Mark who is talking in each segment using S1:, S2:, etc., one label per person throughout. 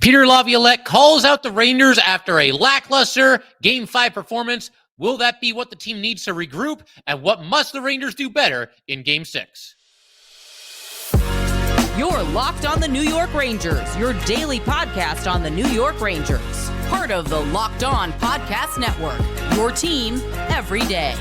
S1: Peter Laviolette calls out the Rangers after a lackluster Game 5 performance. Will that be what the team needs to regroup? And what must the Rangers do better in Game 6?
S2: You're Locked on the New York Rangers, your daily podcast on the New York Rangers. Part of the Locked On Podcast Network, your team every day.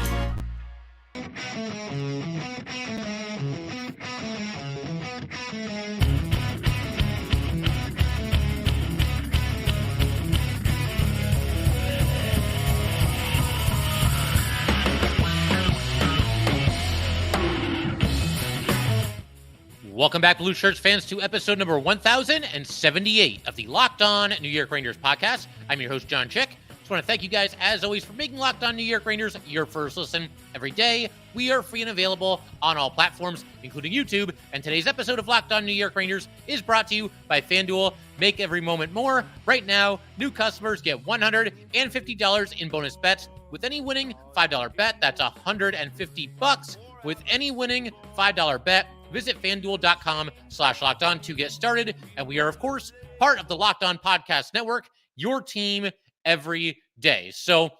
S1: Welcome back, Blue Shirts fans, to episode number 1078 of the Locked On New York Rangers podcast. I'm your host, John Chick. Just want to thank you guys, as always, for making Locked On New York Rangers your first listen every day. We are free and available on all platforms, including YouTube. And today's episode of Locked On New York Rangers is brought to you by FanDuel. Make every moment more. Right now, new customers get $150 in bonus bets with any winning $5 bet. That's $150 with any winning $5 bet. Visit FanDuel.com/LockedOn to get started. And we are, of course, part of the Locked On Podcast Network, your team every day. So,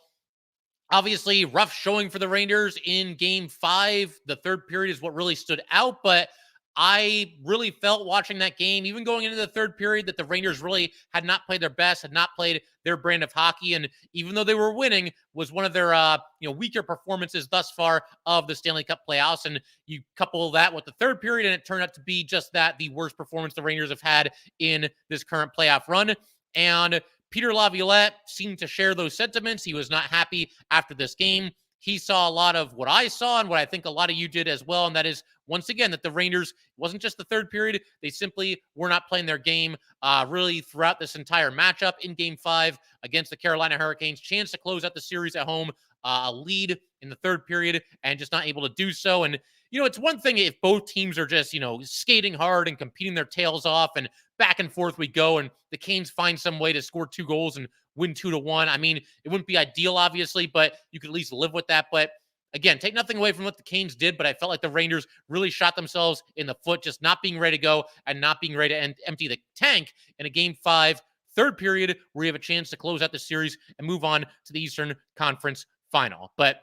S1: obviously, rough showing for the Rangers in Game 5. The third period is what really stood out, but I really felt watching that game, even going into the third period, that the Rangers really had not played their best, had not played their brand of hockey, and even though they were winning, was one of their weaker performances thus far of the Stanley Cup playoffs. And you couple that with the third period, and it turned out to be just that, the worst performance the Rangers have had in this current playoff run. And Peter Laviolette seemed to share those sentiments. He was not happy after this game. He saw a lot of what I saw and what I think a lot of you did as well, and that is, once again, that the Rangers, wasn't just the third period, they simply were not playing their game really throughout this entire matchup in Game 5 against the Carolina Hurricanes. Chance to close out the series at home, a lead in the third period, and just not able to do so. And, it's one thing if both teams are just, skating hard and competing their tails off, and back and forth we go, and the Canes find some way to score 2 goals and win 2-1. I mean, it wouldn't be ideal, obviously, but you could at least live with that. But again, take nothing away from what the Canes did, but I felt like the Rangers really shot themselves in the foot, just not being ready to go and not being ready to empty the tank in a Game 5, third period, where you have a chance to close out the series and move on to the Eastern Conference Final. But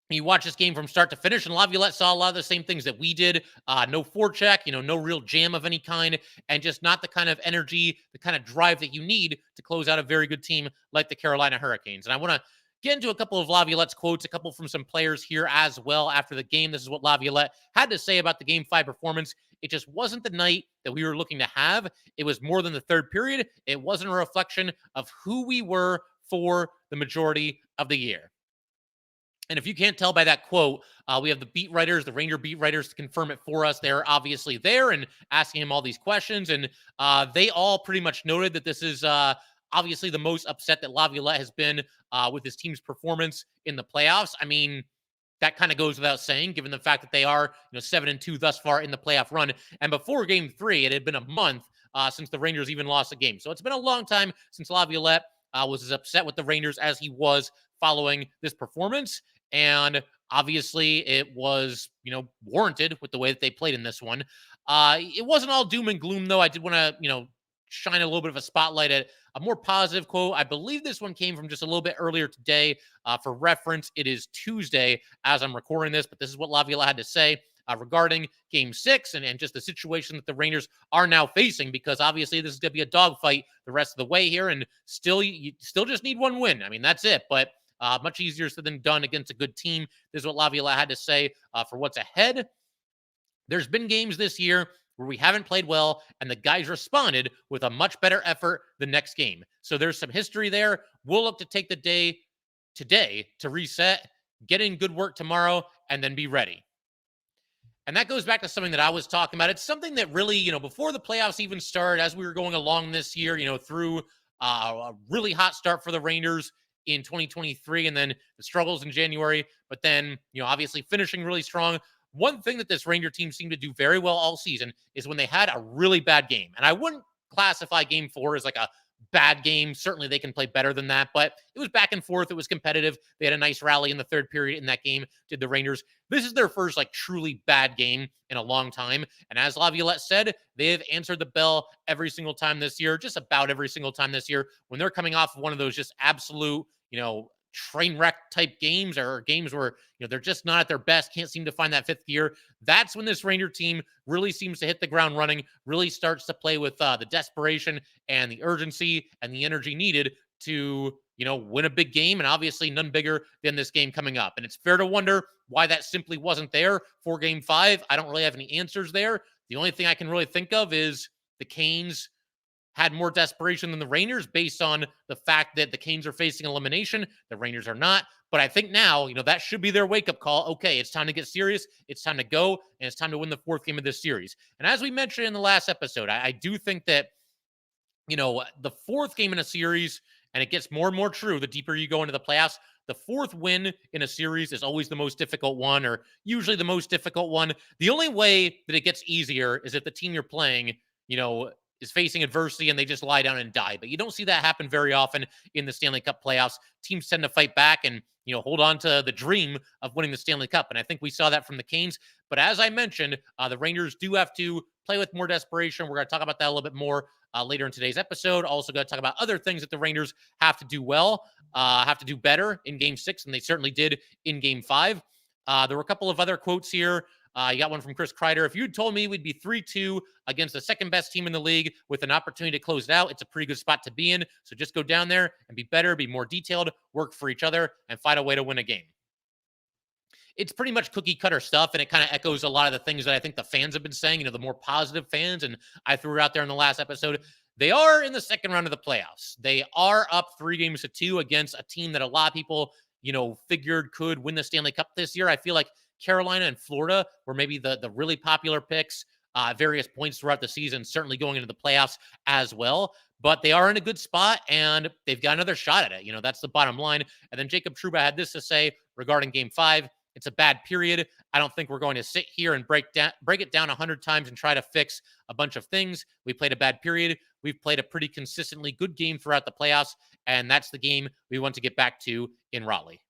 S1: you watch this game from start to finish, and Laviolette saw a lot of the same things that we did. No forecheck, no real jam of any kind, and just not the kind of energy, the kind of drive that you need to close out a very good team like the Carolina Hurricanes. And I want to get into a couple of Laviolette's quotes, a couple from some players here as well after the game. This is what Laviolette had to say about the Game 5 performance. It just wasn't the night that we were looking to have. It was more than the third period. It wasn't a reflection of who we were for the majority of the year. And if you can't tell by that quote, we have the beat writers, the Ranger beat writers, to confirm it for us. They're obviously there and asking him all these questions. And they all pretty much noted that this is obviously the most upset that Laviolette has been with his team's performance in the playoffs. I mean, that kind of goes without saying, given the fact that they are 7-2 thus far in the playoff run. And before Game 3, it had been a month since the Rangers even lost a game. So it's been a long time since Laviolette was as upset with the Rangers as he was following this performance. And obviously it was, warranted with the way that they played in this one. It wasn't all doom and gloom, though. I did want to, shine a little bit of a spotlight at a more positive quote. I believe this one came from just a little bit earlier today. For reference, it is Tuesday as I'm recording this, but this is what Laviolette had to say regarding Game 6 and just the situation that the Rangers are now facing, because obviously this is going to be a dogfight the rest of the way here, and you still just need one win. I mean, that's it, but much easier said than done against a good team. This is what Laviolette had to say for what's ahead. There's been games this year where we haven't played well, and the guys responded with a much better effort the next game. So there's some history there. We'll look to take the day today to reset, get in good work tomorrow, and then be ready. And that goes back to something that I was talking about. It's something that really, before the playoffs even started, as we were going along this year, through a really hot start for the Rangers in 2023, and then the struggles in January, but then, obviously finishing really strong. One thing that this Ranger team seemed to do very well all season is when they had a really bad game. And I wouldn't classify Game 4 as like a bad game. Certainly they can play better than that, but it was back and forth. It was competitive. They had a nice rally in the third period in that game, did the Rangers. This is their first like truly bad game in a long time. And as Laviolette said, they have answered the bell every single time this year, just about every single time this year, when they're coming off of one of those just absolute, train wreck type games, or games where they're just not at their best, can't seem to find that fifth gear. That's when this Ranger team really seems to hit the ground running, really starts to play with the desperation and the urgency and the energy needed to win a big game, and obviously none bigger than this game coming up. And it's fair to wonder why that simply wasn't there for Game 5. I don't really have any answers there. The only thing I can really think of is the Canes had more desperation than the Rangers, based on the fact that the Canes are facing elimination. The Rangers are not. But I think now, that should be their wake-up call. Okay, it's time to get serious. It's time to go, and it's time to win the fourth game of this series. And as we mentioned in the last episode, I do think that, the fourth game in a series, and it gets more and more true the deeper you go into the playoffs, the fourth win in a series is always the most difficult one, or usually the most difficult one. The only way that it gets easier is if the team you're playing, is facing adversity and they just lie down and die. But you don't see that happen very often in the Stanley Cup playoffs. Teams tend to fight back and, hold on to the dream of winning the Stanley Cup. And I think we saw that from the Canes. But as I mentioned, the Rangers do have to play with more desperation. We're going to talk about that a little bit more later in today's episode. Also going to talk about other things that the Rangers have to do well, have to do better in Game 6, and they certainly did in Game 5. There were a couple of other quotes here. You got one from Chris Kreider. If you'd told me we'd be 3-2 against the second best team in the league with an opportunity to close it out, it's a pretty good spot to be in. So just go down there and be better, be more detailed, work for each other, and find a way to win a game. It's pretty much cookie cutter stuff, and it kind of echoes a lot of the things that I think the fans have been saying, the more positive fans, and I threw out there in the last episode. They are in the second round of the playoffs. They are up 3-2 against a team that a lot of people, figured could win the Stanley Cup this year. I feel like Carolina and Florida were maybe the really popular picks at various points throughout the season, certainly going into the playoffs as well. But they are in a good spot, and they've got another shot at it. That's the bottom line. And then Jacob Trouba had this to say regarding Game 5. It's a bad period. I don't think we're going to sit here and break it down 100 times and try to fix a bunch of things. We played a bad period. We've played a pretty consistently good game throughout the playoffs, and that's the game we want to get back to in Raleigh.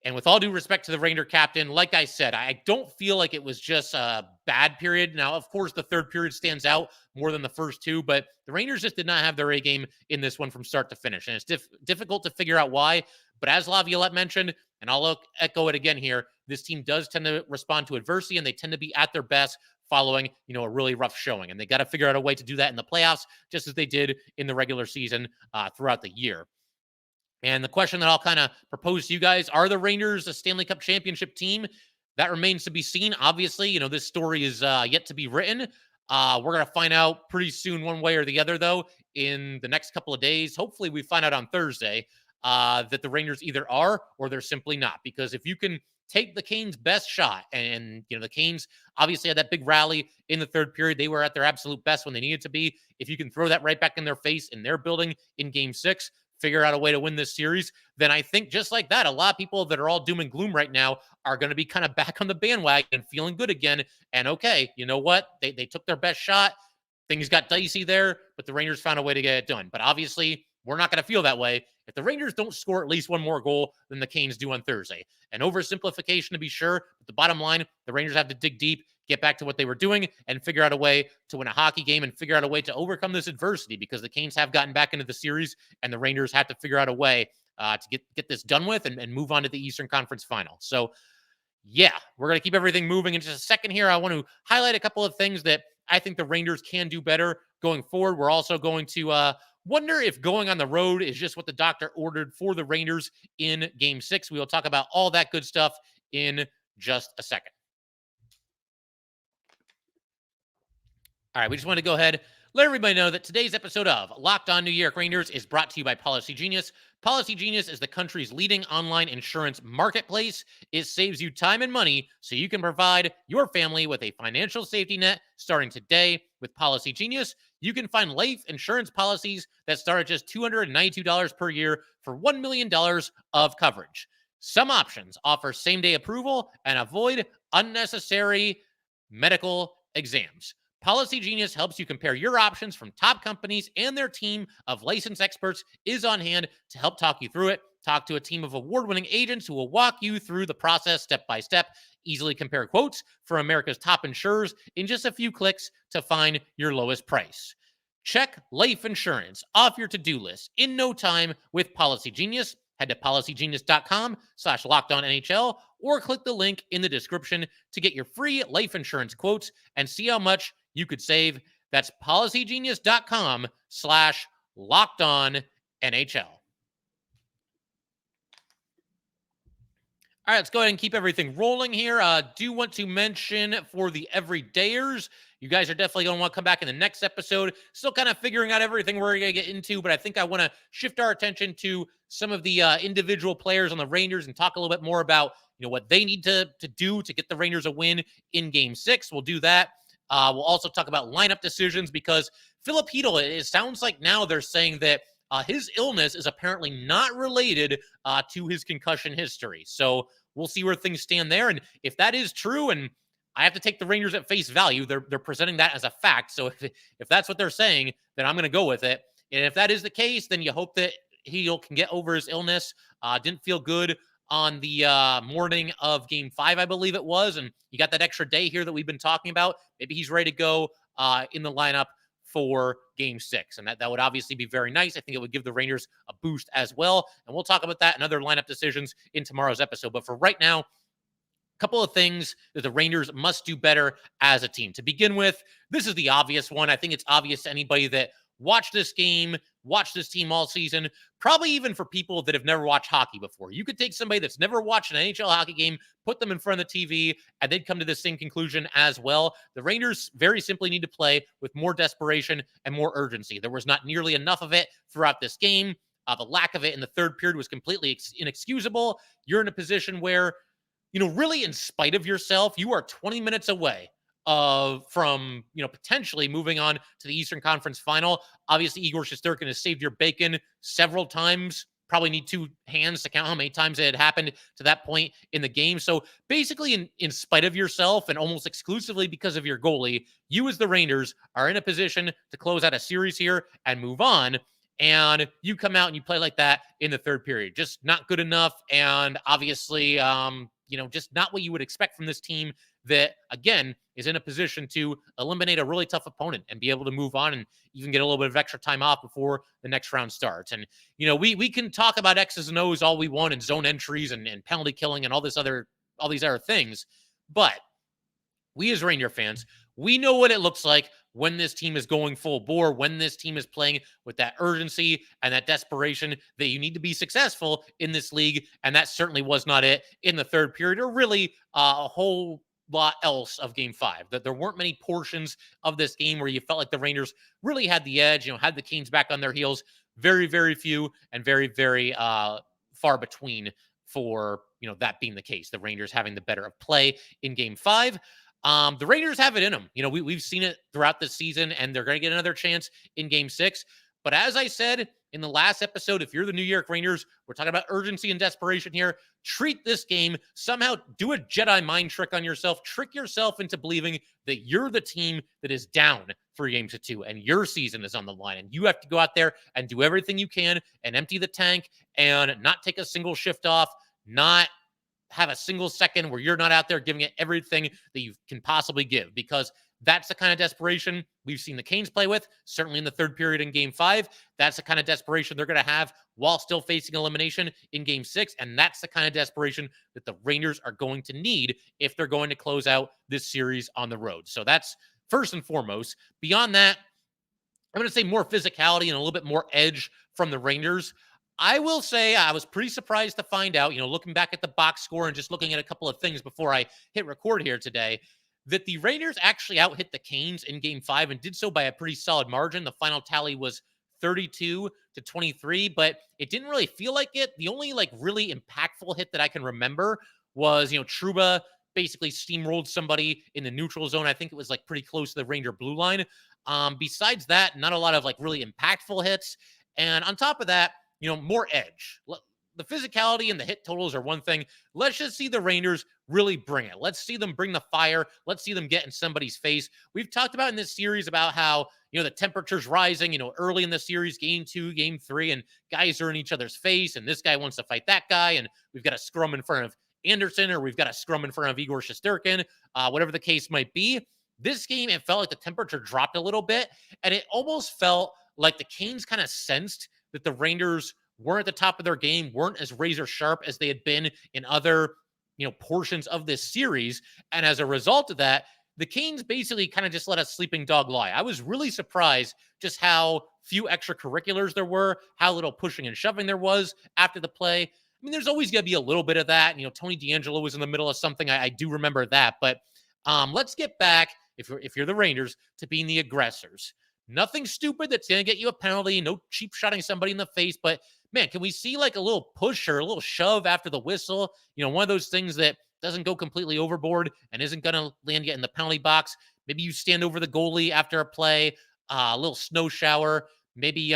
S1: And with all due respect to the Ranger captain, like I said, I don't feel like it was just a bad period. Now, of course, the third period stands out more than the first two, but the Rangers just did not have their A game in this one from start to finish. And it's difficult to figure out why. But as Laviolette mentioned, and I'll echo it again here, this team does tend to respond to adversity, and they tend to be at their best following, a really rough showing. And they got to figure out a way to do that in the playoffs, just as they did in the regular season throughout the year. And the question that I'll kind of propose to you guys, are the Rangers a Stanley Cup championship team? That remains to be seen. Obviously, this story is yet to be written. We're going to find out pretty soon one way or the other, though, in the next couple of days. Hopefully we find out on Thursday that the Rangers either are or they're simply not. Because if you can take the Canes' best shot, and the Canes obviously had that big rally in the third period. They were at their absolute best when they needed to be. If you can throw that right back in their face in their building in Game 6, figure out a way to win this series, then I think just like that, a lot of people that are all doom and gloom right now are going to be kind of back on the bandwagon and feeling good again. And okay, you know what? They took their best shot. Things got dicey there, but the Rangers found a way to get it done. But obviously, we're not going to feel that way if the Rangers don't score at least one more goal than the Canes do on Thursday. An oversimplification to be sure, but the bottom line, the Rangers have to dig deep, get back to what they were doing, and figure out a way to win a hockey game and figure out a way to overcome this adversity, because the Canes have gotten back into the series, and the Rangers have to figure out a way to get this done with and move on to the Eastern Conference Final. So, yeah, we're going to keep everything moving. In just a second here, I want to highlight a couple of things that I think the Rangers can do better going forward. We're also going to wonder if going on the road is just what the doctor ordered for the Rangers in Game 6. We will talk about all that good stuff in just a second. All right, we just want to go ahead, let everybody know that today's episode of Locked On New York Rangers is brought to you by Policy Genius. Policy Genius is the country's leading online insurance marketplace. It saves you time and money so you can provide your family with a financial safety net starting today. With Policy Genius, you can find life insurance policies that start at just $292 per year for $1 million of coverage. Some options offer same-day approval and avoid unnecessary medical exams. Policy Genius helps you compare your options from top companies, and their team of licensed experts is on hand to help talk you through it. Talk to a team of award-winning agents who will walk you through the process step by step. Easily compare quotes for America's top insurers in just a few clicks to find your lowest price. Check life insurance off your to-do list in no time with Policy Genius. Head to policygenius.com/lockedonnhl or click the link in the description to get your free life insurance quotes and see how much you could save. That's policygenius.com/lockedonnhl. All right, let's go ahead and keep everything rolling here. Do want to mention for the everydayers, you guys are definitely going to want to come back in the next episode. Still kind of figuring out everything we're going to get into, but I think I want to shift our attention to some of the individual players on the Rangers and talk a little bit more about what they need to do to get the Rangers a win in Game 6. We'll do that. We'll also talk about lineup decisions because Philip Hedl, it sounds like now they're saying that his illness is apparently not related to his concussion history. So we'll see where things stand there. And if that is true, and I have to take the Rangers at face value, they're presenting that as a fact. So if that's what they're saying, then I'm going to go with it. And if that is the case, then you hope that Hedl can get over his illness. Didn't feel good on the morning of Game 5, I believe it was. And you got that extra day here that we've been talking about. Maybe he's ready to go in the lineup for Game 6. And that would obviously be very nice. I think it would give the Rangers a boost as well. And we'll talk about that and other lineup decisions in tomorrow's episode. But for right now, a couple of things that the Rangers must do better as a team. To begin with, this is the obvious one. I think it's obvious to anybody that watched this game, watched this team all season, probably even for people that have never watched hockey before. You could take somebody that's never watched an NHL hockey game, put them in front of the TV, and they'd come to the same conclusion as well. The Rangers very simply need to play with more desperation and more urgency. There was not nearly enough of it throughout this game. The lack of it in the third period was completely inexcusable. You're in a position where, really in spite of yourself, you are 20 minutes away from potentially moving on to the Eastern Conference Final. Obviously, Igor Shesterkin has saved your bacon several times. Probably need two hands to count how many times it had happened to that point in the game. So basically, in spite of yourself and almost exclusively because of your goalie, you as the Rangers are in a position to close out a series here and move on. And you come out and you play like that in the third period. Just not good enough. And obviously, just not what you would expect from this team that, again, is in a position to eliminate a really tough opponent and be able to move on and even get a little bit of extra time off before the next round starts. And, we can talk about X's and O's all we want and zone entries and penalty killing and all these other things. But we as Ranger fans, we know what it looks like when this team is going full bore, when this team is playing with that urgency and that desperation that you need to be successful in this league. And that certainly was not it in the third period or really a whole lot else of Game 5. That there weren't many portions of this game where you felt like the Rangers really had the edge, had the Canes back on their heels. Very, very few and very, very far between for, that being the case. The Rangers having the better of play in Game 5. The Rangers have it in them. We've seen it throughout the season, and they're going to get another chance in Game 6. But as I said in the last episode, if you're the New York Rangers, we're talking about urgency and desperation here. Treat this game, somehow do a Jedi mind trick on yourself, trick yourself into believing that you're the team that is down 3-2, and your season is on the line. And you have to go out there and do everything you can and empty the tank and not take a single shift off, not have a single second where you're not out there giving it everything that you can possibly give, because that's the kind of desperation we've seen the Canes play with, certainly in the third period in Game 5. That's the kind of desperation they're going to have while still facing elimination in Game 6, and that's the kind of desperation that the Rangers are going to need if they're going to close out this series on the road. So that's first and foremost. Beyond that, I'm going to say more physicality and a little bit more edge from the Rangers. I will say I was pretty surprised to find out, looking back at the box score and just looking at a couple of things before I hit record here today, that the Rangers actually out-hit the Canes in Game 5 and did so by a pretty solid margin. The final tally was 32-23, but it didn't really feel like it. The only really impactful hit that I can remember was, Trouba basically steamrolled somebody in the neutral zone. I think it was pretty close to the Ranger blue line. Besides that, not a lot of really impactful hits. And on top of that, more edge. the physicality and the hit totals are one thing. Let's just see the Rangers really bring it. Let's see them bring the fire. Let's see them get in somebody's face. We've talked about in this series about how, the temperature's rising, early in the series, game 2, game 3, and guys are in each other's face, and this guy wants to fight that guy, and we've got a scrum in front of Andersen, or we've got a scrum in front of Igor Shesterkin, whatever the case might be. This game, it felt like the temperature dropped a little bit, and it almost felt like the Canes kind of sensed that the Rangers weren't at the top of their game, weren't as razor sharp as they had been in other, portions of this series. And as a result of that, the Canes basically kind of just let a sleeping dog lie. I was really surprised just how few extracurriculars there were, how little pushing and shoving there was after the play. I mean, there's always going to be a little bit of that. Tony DeAngelo was in the middle of something. I do remember that. But let's get back, if you're the Rangers, to being the aggressors. Nothing stupid that's going to get you a penalty. No cheap shotting somebody in the face. But, man, can we see like a little push or a little shove after the whistle? One of those things that doesn't go completely overboard and isn't going to land you in the penalty box. Maybe you stand over the goalie after a play, a little snow shower. Maybe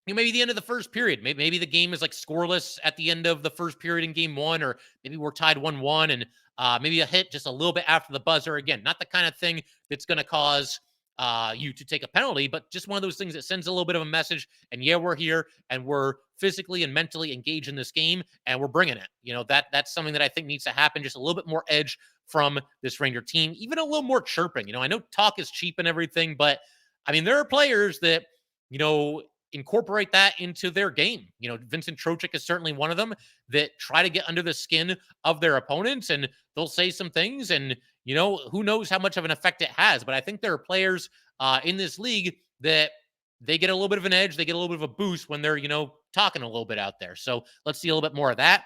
S1: maybe the end of the first period. Maybe the game is like scoreless at the end of the first period in game 1, or maybe we're tied 1-1, and maybe a hit just a little bit after the buzzer. Again, not the kind of thing that's going to cause you to take a penalty, but just one of those things that sends a little bit of a message. And yeah, we're here and we're physically and mentally engaged in this game, and we're bringing it. That's something that I think needs to happen. Just a little bit more edge from this Ranger team, even a little more chirping. I know talk is cheap and everything, but I mean, there are players that, incorporate that into their game. Vincent Trocheck is certainly one of them that try to get under the skin of their opponents, and they'll say some things, and who knows how much of an effect it has. But I think there are players in this league that they get a little bit of an edge, they get a little bit of a boost when they're, talking a little bit out there. So let's see a little bit more of that.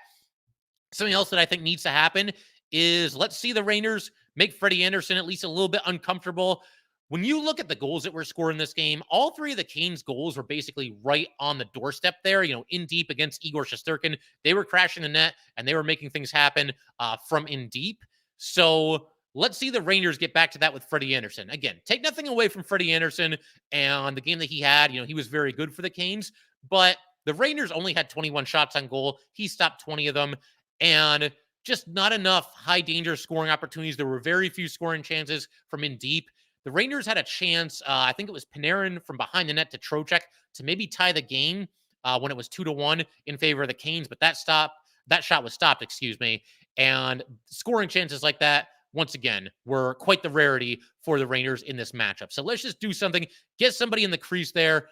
S1: Something else that I think needs to happen is let's see the Rangers make Freddie Andersen at least a little bit uncomfortable. When you look at the goals that were scored in this game, all 3 of the Canes' goals were basically right on the doorstep there, in deep against Igor Shesterkin. They were crashing the net, and they were making things happen from in deep. So let's see the Rangers get back to that with Freddie Andersen. Again, take nothing away from Freddie Andersen and the game that he had. He was very good for the Canes, but the Rangers only had 21 shots on goal. He stopped 20 of them, and just not enough high danger scoring opportunities. There were very few scoring chances from in deep. The Rangers had a chance, I think it was Panarin from behind the net to Trocheck to maybe tie the game when it was 2-1 in favor of the Canes, but that shot was stopped, and scoring chances like that, once again, were quite the rarity for the Rangers in this matchup. So let's just do something, get somebody in the crease there,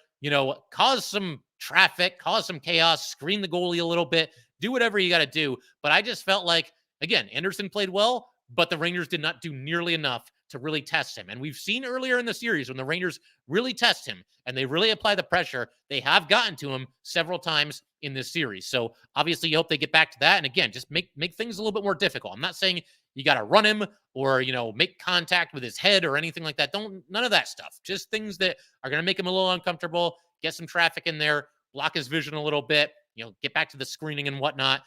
S1: cause some traffic, cause some chaos, screen the goalie a little bit, do whatever you got to do. But I just felt like, again, Andersen played well, but the Rangers did not do nearly enough to really test him. And we've seen earlier in the series when the Rangers really test him and they really apply the pressure, they have gotten to him several times in this series. So obviously you hope they get back to that. And again, just make things a little bit more difficult. I'm not saying you got to run him or, make contact with his head or anything like that. None of that stuff. Just things that are going to make him a little uncomfortable, get some traffic in there, block his vision a little bit, get back to the screening and whatnot,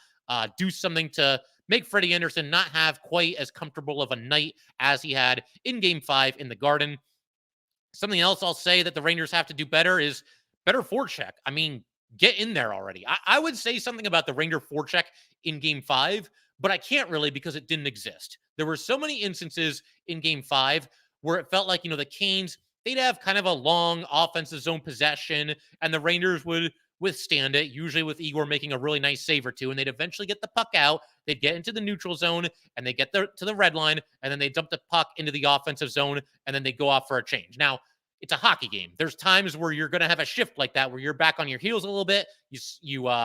S1: do something to make Freddie Andersen not have quite as comfortable of a night as he had in Game 5 in the Garden. Something else I'll say that the Rangers have to do better is better forecheck. I mean, get in there already. I would say something about the Ranger forecheck in Game 5, but I can't really because it didn't exist. There were so many instances in Game 5 where it felt like, the Canes, they'd have kind of a long offensive zone possession, and the Rangers would withstand it, usually with Igor making a really nice save or two, and they'd eventually get the puck out, they'd get into the neutral zone, and they get to the red line, and then they dump the puck into the offensive zone, and then they go off for a change. Now, it's a hockey game. There's times where you're going to have a shift like that, where you're back on your heels a little bit, you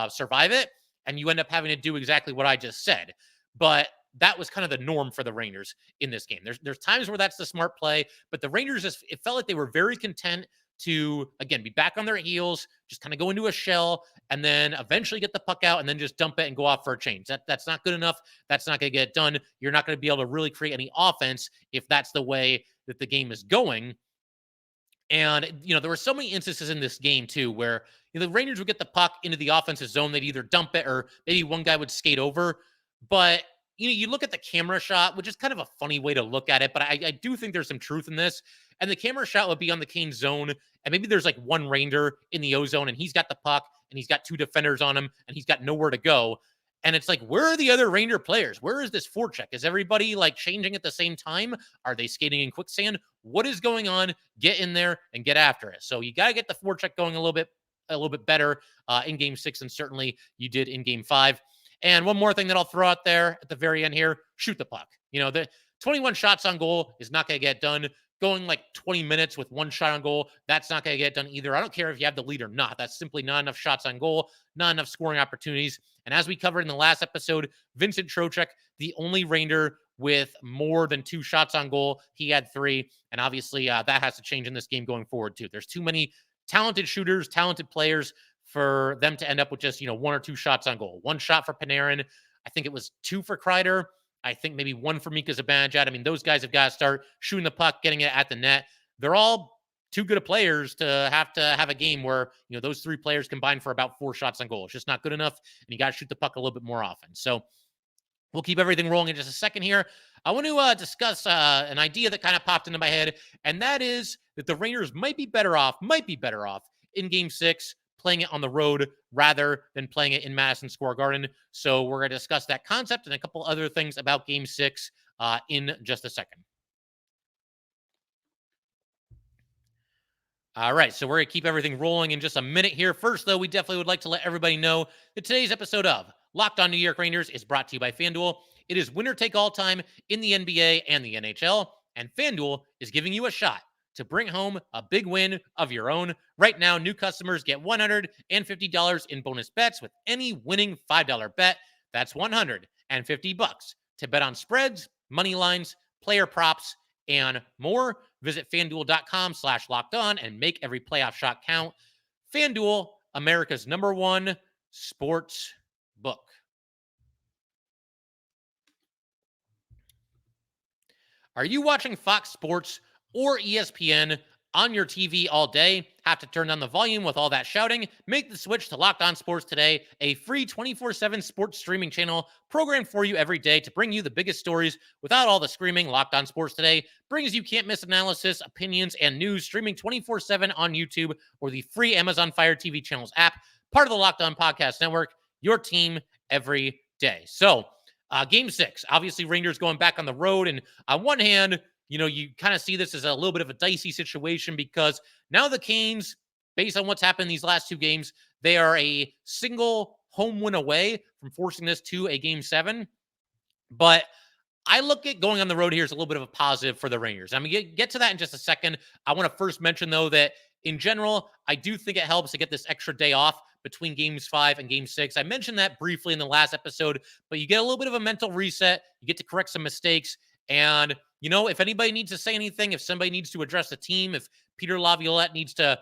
S1: survive it, and you end up having to do exactly what I just said. But that was kind of the norm for the Rangers in this game. There's times where that's the smart play, but the Rangers it felt like they were very content to, again, be back on their heels, just kind of go into a shell, and then eventually get the puck out and then just dump it and go off for a change. That's not good enough. That's not going to get it done. You're not going to be able to really create any offense if that's the way that the game is going. And, there were so many instances in this game, too, where the Rangers would get the puck into the offensive zone. They'd either dump it or maybe one guy would skate over. But, you look at the camera shot, which is kind of a funny way to look at it, but I do think there's some truth in this. And the camera shot would be on the Canes zone, and maybe there's like one Ranger in the O zone, and he's got the puck, and he's got 2 defenders on him, and he's got nowhere to go. And it's like, where are the other Ranger players? Where is this forecheck? Is everybody like changing at the same time? Are they skating in quicksand? What is going on? Get in there and get after it. So you got to get the forecheck going a little bit better in Game 6, and certainly you did in Game 5. And one more thing that I'll throw out there at the very end here: shoot the puck. The 21 shots on goal is not going to get done. Going like 20 minutes with 1 shot on goal, that's not going to get done either. I don't care if you have the lead or not. That's simply not enough shots on goal, not enough scoring opportunities. And as we covered in the last episode, Vincent Trocheck, the only Ranger with more than 2 shots on goal. He had 3. And obviously that has to change in this game going forward too. There's too many talented shooters, talented players for them to end up with just, 1 or 2 shots on goal. 1 shot for Panarin. I think it was 2 for Kreider. I think maybe 1 for Mika Zibanejad. I mean, those guys have got to start shooting the puck, getting it at the net. They're all too good of players to have a game where, those 3 players combine for about 4 shots on goal. It's just not good enough, and you got to shoot the puck a little bit more often. So we'll keep everything rolling in just a second here. I want to discuss an idea that kind of popped into my head, and that is that the Rangers might be better off in Game 6 playing it on the road rather than playing it in Madison Square Garden. So we're going to discuss that concept and a couple other things about Game 6 in just a second. All right, so we're going to keep everything rolling in just a minute here. First, though, we definitely would like to let everybody know that today's episode of Locked On New York Rangers is brought to you by FanDuel. It is winner-take-all time in the NBA and the NHL, and FanDuel is giving you a shot to bring home a big win of your own. Right now, new customers get $150 in bonus bets with any winning $5 bet. That's $150 to bet on spreads, money lines, player props, and more. Visit FanDuel.com/lockedon and make every playoff shot count. FanDuel, America's #1 sports book. Are you watching Fox Sports or ESPN on your TV all day? Have to turn down the volume with all that shouting? Make the switch to Locked On Sports today, a free 24/7 sports streaming channel programmed for you every day to bring you the biggest stories without all the screaming. Locked On Sports Today brings you can't-miss analysis, opinions, and news streaming 24/7 on YouTube or the free Amazon Fire TV channels app, part of the Locked On Podcast Network, your team every day. So, Game 6, obviously Rangers going back on the road, and on one hand, you kind of see this as a little bit of a dicey situation because now the Canes, based on what's happened in these last 2 games, they are a single home win away from forcing this to a Game 7. But I look at going on the road here as a little bit of a positive for the Rangers. I'm going to get to that in just a second. I want to first mention, though, that in general, I do think it helps to get this extra day off between Games 5 and Game 6. I mentioned that briefly in the last episode, but you get a little bit of a mental reset. You get to correct some mistakes. And, if anybody needs to say anything, if somebody needs to address the team, if Peter Laviolette needs to,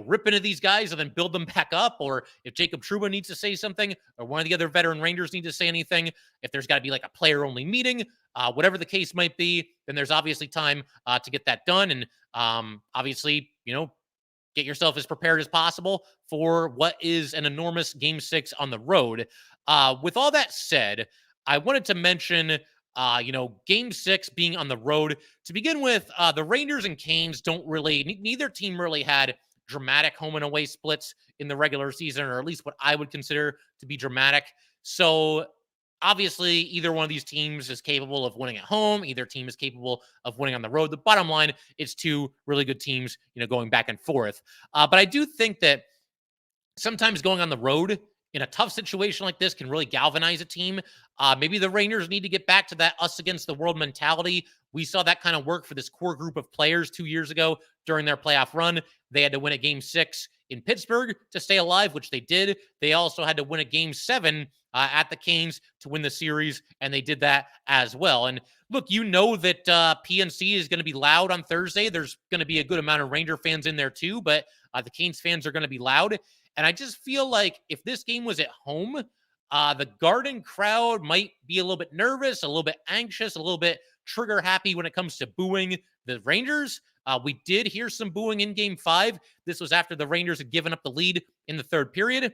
S1: rip into these guys and then build them back up, or if Jacob Trouba needs to say something, or one of the other veteran Rangers need to say anything, if there's got to be like a player-only meeting, whatever the case might be, then there's obviously time to get that done. And obviously, get yourself as prepared as possible for what is an enormous Game 6 on the road. With all that said, I wanted to mention Game 6 being on the road. To begin with, the Rangers and Canes neither team really had dramatic home and away splits in the regular season, or at least what I would consider to be dramatic. So obviously, either one of these teams is capable of winning at home. Either team is capable of winning on the road. The bottom line, it's 2 really good teams, going back and forth. But I do think that sometimes going on the road in a tough situation like this can really galvanize a team. Maybe the Rangers need to get back to that us against the world mentality. We saw that kind of work for this core group of players 2 years ago during their playoff run. They had to win a Game 6 in Pittsburgh to stay alive, which they did. They also had to win a Game 7 at the Canes to win the series, and they did that as well. And look, that PNC is going to be loud on Thursday. There's going to be a good amount of Ranger fans in there too, but the Canes fans are going to be loud. And I just feel like if this game was at home, the Garden crowd might be a little bit nervous, a little bit anxious, a little bit trigger happy when it comes to booing the Rangers. We did hear some booing in Game 5. This was after the Rangers had given up the lead in the 3rd period.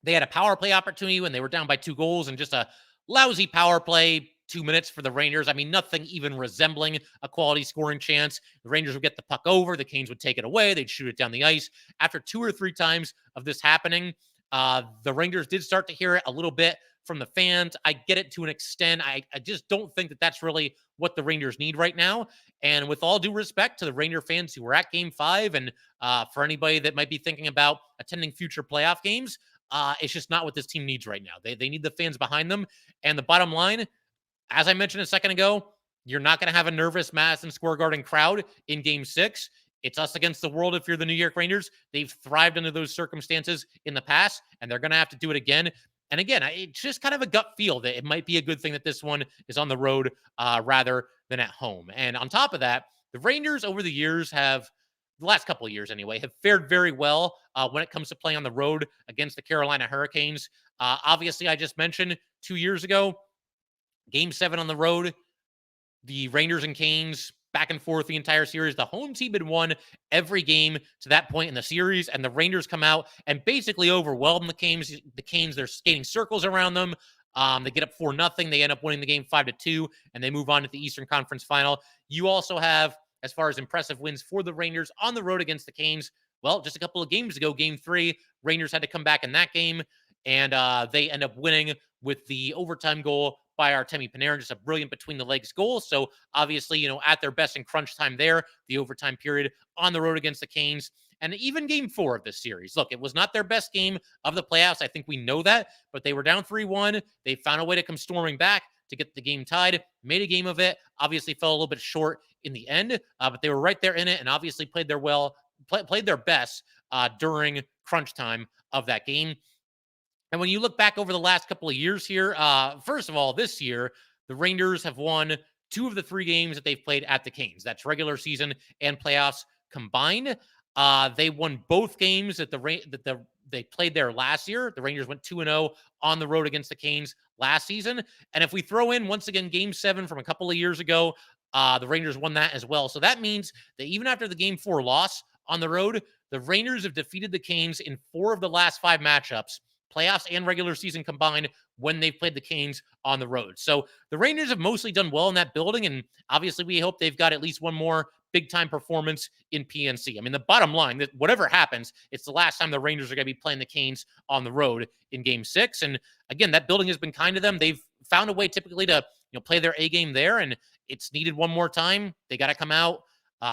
S1: They had a power play opportunity when they were down by 2 goals, and just a lousy power play 2 minutes for the Rangers. I mean, nothing even resembling a quality scoring chance. The Rangers would get the puck over, the Canes would take it away, they'd shoot it down the ice. After 2 or 3 times of this happening, the Rangers did start to hear it a little bit from the fans. I get it to an extent. I just don't think that that's really what the Rangers need right now. And with all due respect to the Ranger fans who were at Game 5, and for anybody that might be thinking about attending future playoff games, it's just not what this team needs right now. They need the fans behind them. And the bottom line, as I mentioned a second ago, you're not going to have a nervous Madison Square Garden crowd in Game 6. It's us against the world if you're the New York Rangers. They've thrived under those circumstances in the past, and they're going to have to do it again. And again, it's just kind of a gut feel that it might be a good thing that this one is on the road rather than at home. And on top of that, the Rangers over the years have, the last couple of years anyway, have fared very well when it comes to playing on the road against the Carolina Hurricanes. Obviously, I just mentioned 2 years ago, Game 7 on the road, the Rangers and Canes back and forth the entire series. The home team had won every game to that point in the series, and the Rangers come out and basically overwhelm the Canes. The Canes, they're skating circles around them. They get up 4-0. They end up winning the game 5-2, and they move on to the Eastern Conference Final. You also have, as far as impressive wins for the Rangers on the road against the Canes, well, just a couple of games ago, Game 3, Rangers had to come back in that game, and they end up winning with the overtime goal by Artemi Panarin, just a brilliant between-the-legs goal. So, obviously, at their best in crunch time there, the overtime period on the road against the Canes. And even Game 4 of this series. Look, it was not their best game of the playoffs. I think we know that. But they were down 3-1. They found a way to come storming back to get the game tied, made a game of it, obviously fell a little bit short in the end, but they were right there in it and obviously played their best during crunch time of that game. And when you look back over the last couple of years here, first of all, this year, the Rangers have won 2 of the 3 games that they've played at the Canes. That's regular season and playoffs combined. They won both games that they played there last year. The Rangers went 2-0 on the road against the Canes last season. And if we throw in, once again, Game 7 from a couple of years ago, the Rangers won that as well. So that means that even after the Game 4 loss on the road, the Rangers have defeated the Canes in 4 of the last 5 matchups, playoffs and regular season combined, when they've played the Canes on the road. So the Rangers have mostly done well in that building, and obviously we hope they've got at least one more big-time performance in PNC. I mean, the bottom line, that whatever happens, it's the last time the Rangers are going to be playing the Canes on the road in Game 6. And again, that building has been kind to them. They've found a way typically to play their A game there, and it's needed one more time. They got to come out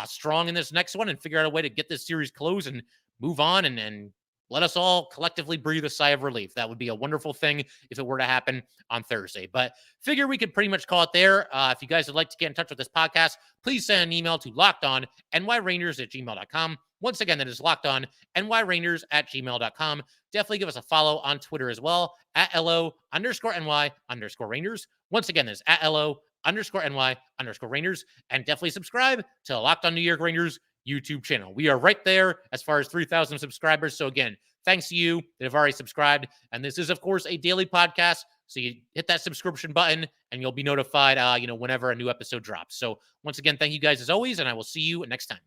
S1: strong in this next one and figure out a way to get this series closed and move on and let us all collectively breathe a sigh of relief. That would be a wonderful thing if it were to happen on Thursday. But figure we could pretty much call it there. If you guys would like to get in touch with this podcast, please send an email to lockedonnyrangers@gmail.com. Once again, that is lockedonnyrangers@gmail.com. Definitely give us a follow on Twitter as well, @LO_NY_Rangers. Once again, that is @LO_NY_Rangers. And definitely subscribe to Locked On New York Rangers YouTube channel. We are right there as far as 3,000 subscribers. So again, thanks to you that have already subscribed. And this is, of course, a daily podcast. So you hit that subscription button and you'll be notified, whenever a new episode drops. So once again, thank you guys as always, and I will see you next time.